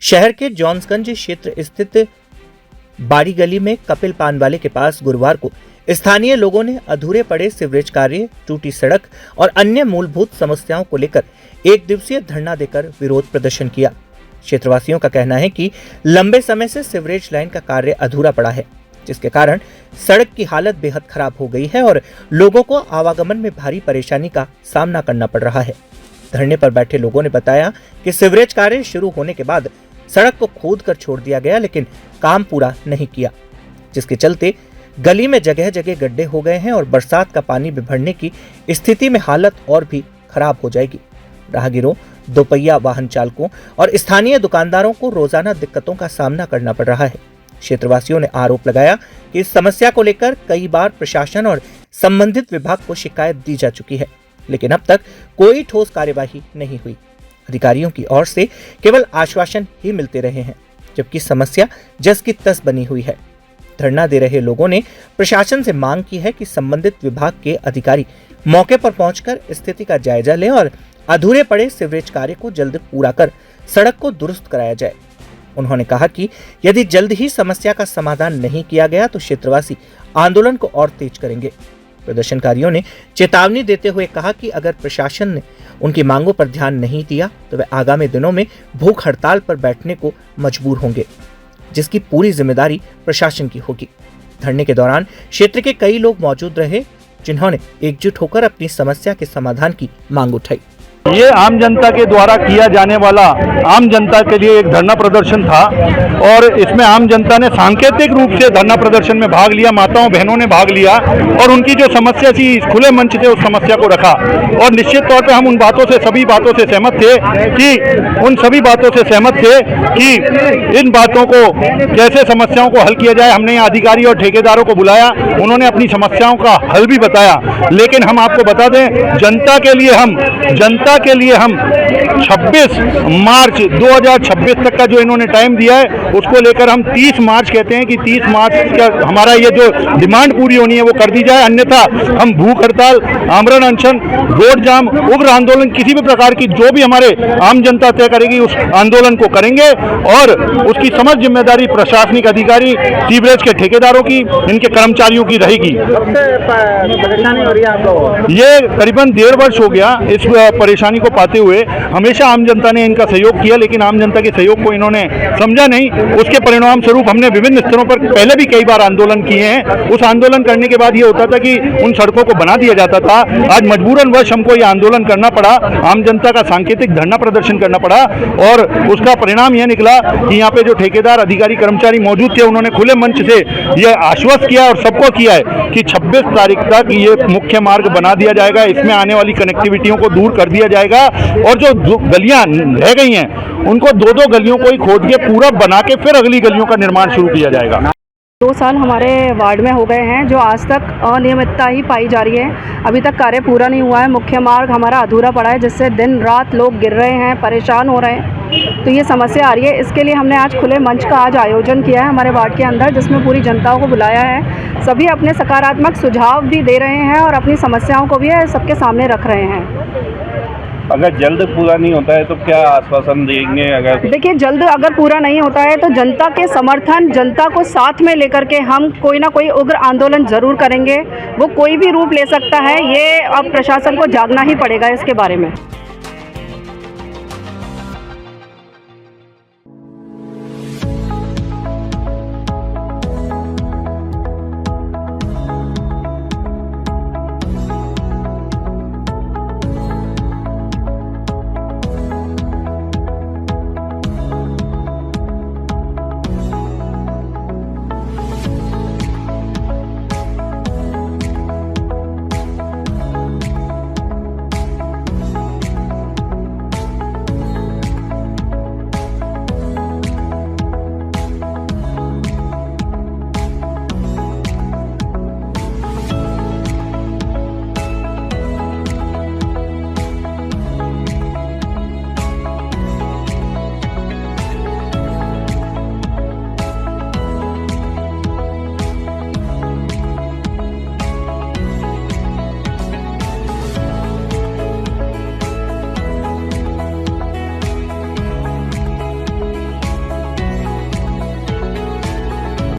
शहर के जॉन्सगंज क्षेत्र स्थित बाड़ी गली में कपिल पान वाले के पास गुरुवार को स्थानीय लोगों ने अधूरे पड़े सीवरेज कार्य, टूटी सड़क और अन्य मूलभूत समस्याओं को लेकर एक दिवसीय धरना देकर विरोध प्रदर्शन किया। क्षेत्रवासियों का कहना है कि लंबे समय से सीवरेज लाइन का कार्य अधूरा पड़ा है, जिसके कारण सड़क की हालत बेहद खराब हो गई है और लोगों को आवागमन में भारी परेशानी का सामना करना पड़ रहा है। धरने पर बैठे लोगों ने बताया कि सीवरेज कार्य शुरू होने के बाद सड़क को खोद कर छोड़ दिया गया, लेकिन काम पूरा नहीं किया, जिसके चलते गली में जगह जगह गड्ढे हो गए हैं और बरसात का पानी बिभरने की स्थिति में हालत और भी खराब हो जाएगी। राहगीरों, दोपहिया वाहन चालकों और स्थानीय दुकानदारों को रोजाना दिक्कतों का सामना करना पड़ रहा है। क्षेत्रवासियों ने आरोप लगाया कि इस समस्या को लेकर कई बार प्रशासन और संबंधित विभाग को शिकायत दी जा चुकी है, लेकिन अब तक कोई ठोस कार्यवाही नहीं हुई। अधिकारियों की ओर से केवल आश्वासन ही मिलते रहे हैं, जबकि समस्या जस की तस बनी हुई है। धरना दे रहे लोगों ने प्रशासन से मांग की है कि संबंधित विभाग के अधिकारी मौके पर पहुंचकर स्थिति का जायजा लें और अधूरे पड़े सीवरेज कार्य को जल्द पूरा कर सड़क को दुरुस्त कराया जाए। उन्होंने कहा कि यदि जल्द ही समस्या का समाधान नहीं किया गया तो क्षेत्रवासी आंदोलन को और तेज करेंगे। प्रदर्शनकारियों ने चेतावनी देते हुए कहा कि अगर प्रशासन ने उनकी मांगों पर ध्यान नहीं दिया तो वे आगामी दिनों में भूख हड़ताल पर बैठने को मजबूर होंगे, जिसकी पूरी जिम्मेदारी प्रशासन की होगी। धरने के दौरान क्षेत्र के कई लोग मौजूद रहे, जिन्होंने एकजुट होकर अपनी समस्या के समाधान की मांग उठाई। ये आम जनता के द्वारा किया जाने वाला आम जनता के लिए एक धरना प्रदर्शन था और इसमें आम जनता ने सांकेतिक रूप से धरना प्रदर्शन में भाग लिया। माताओं बहनों ने भाग लिया और उनकी जो समस्या थी खुले मंच से उस समस्या को रखा और निश्चित तौर पे हम उन बातों से सभी बातों से सहमत थे कि इन बातों को कैसे समस्याओं को हल किया जाए। हमने यहाँ अधिकारी और ठेकेदारों को बुलाया, उन्होंने अपनी समस्याओं का हल भी बताया, लेकिन हम आपको बता दें जनता के लिए हम 26 मार्च 2026 तक का जो इन्होंने टाइम दिया है उसको लेकर हम 30 मार्च कहते हैं कि 30 मार्च का हमारा ये जो डिमांड पूरी होनी है वो कर दी जाए, अन्यथा हम भूख हड़ताल, आमरण अनशन, रोड जाम, उग्र आंदोलन किसी भी प्रकार की जो भी हमारे आम जनता तय करेगी उस आंदोलन को करेंगे और उसकी समस्त जिम्मेदारी प्रशासनिक अधिकारी, सीवरेज के ठेकेदारों की, इनके कर्मचारियों की रहेगी। परेशानी हो रही है आपको? ये करीबन 1.5 वर्ष हो गया इस परेशानी को पाते हुए। हमेशा आम जनता ने इनका सहयोग किया, लेकिन आम जनता के सहयोग को इन्होंने समझा नहीं। उसके परिणाम स्वरूप हमने विभिन्न स्तरों पर पहले भी कई बार आंदोलन किए हैं। उस आंदोलन करने के बाद ये होता था कि उन सड़कों को बना दिया जाता था। आज मजबूरनवश हमको ये आंदोलन करना पड़ा, आम जनता का सांकेतिक धरना प्रदर्शन करना पड़ा और उसका परिणाम यह निकला कि यहाँ पे जो ठेकेदार, अधिकारी, कर्मचारी मौजूद थे उन्होंने खुले मंच से ये आश्वस्त किया और सबको किया है कि 26 तारीख तक ये मुख्य मार्ग बना दिया जाएगा, इसमें आने वाली कनेक्टिविटियों को दूर कर दिया जाएगा और जो गलियां रह गई हैं उनको 2-2 गलियों को ही खोद के पूरा बना के फिर अगली गलियों का निर्माण शुरू किया जाएगा। 2 साल हमारे वार्ड में हो गए हैं जो आज तक अनियमितता ही पाई जा रही है। अभी तक कार्य पूरा नहीं हुआ है, मुख्य मार्ग हमारा अधूरा पड़ा है, जिससे दिन रात लोग गिर रहे हैं, परेशान हो रहे हैं। तो ये समस्या आ रही है। इसके लिए हमने आज खुले मंच का आज आयोजन किया है हमारे वार्ड के अंदर, जिसमें पूरी जनता को बुलाया है। सभी अपने सकारात्मक सुझाव भी दे रहे हैं और अपनी समस्याओं को भी सबके सामने रख रहे हैं। अगर जल्द पूरा नहीं होता है तो क्या आश्वासन देंगे? अगर देखिए, जल्द अगर पूरा नहीं होता है तो जनता के समर्थन, जनता को साथ में लेकर के हम कोई ना कोई उग्र आंदोलन जरूर करेंगे। वो कोई भी रूप ले सकता है, ये अब प्रशासन को जागना ही पड़ेगा इसके बारे में।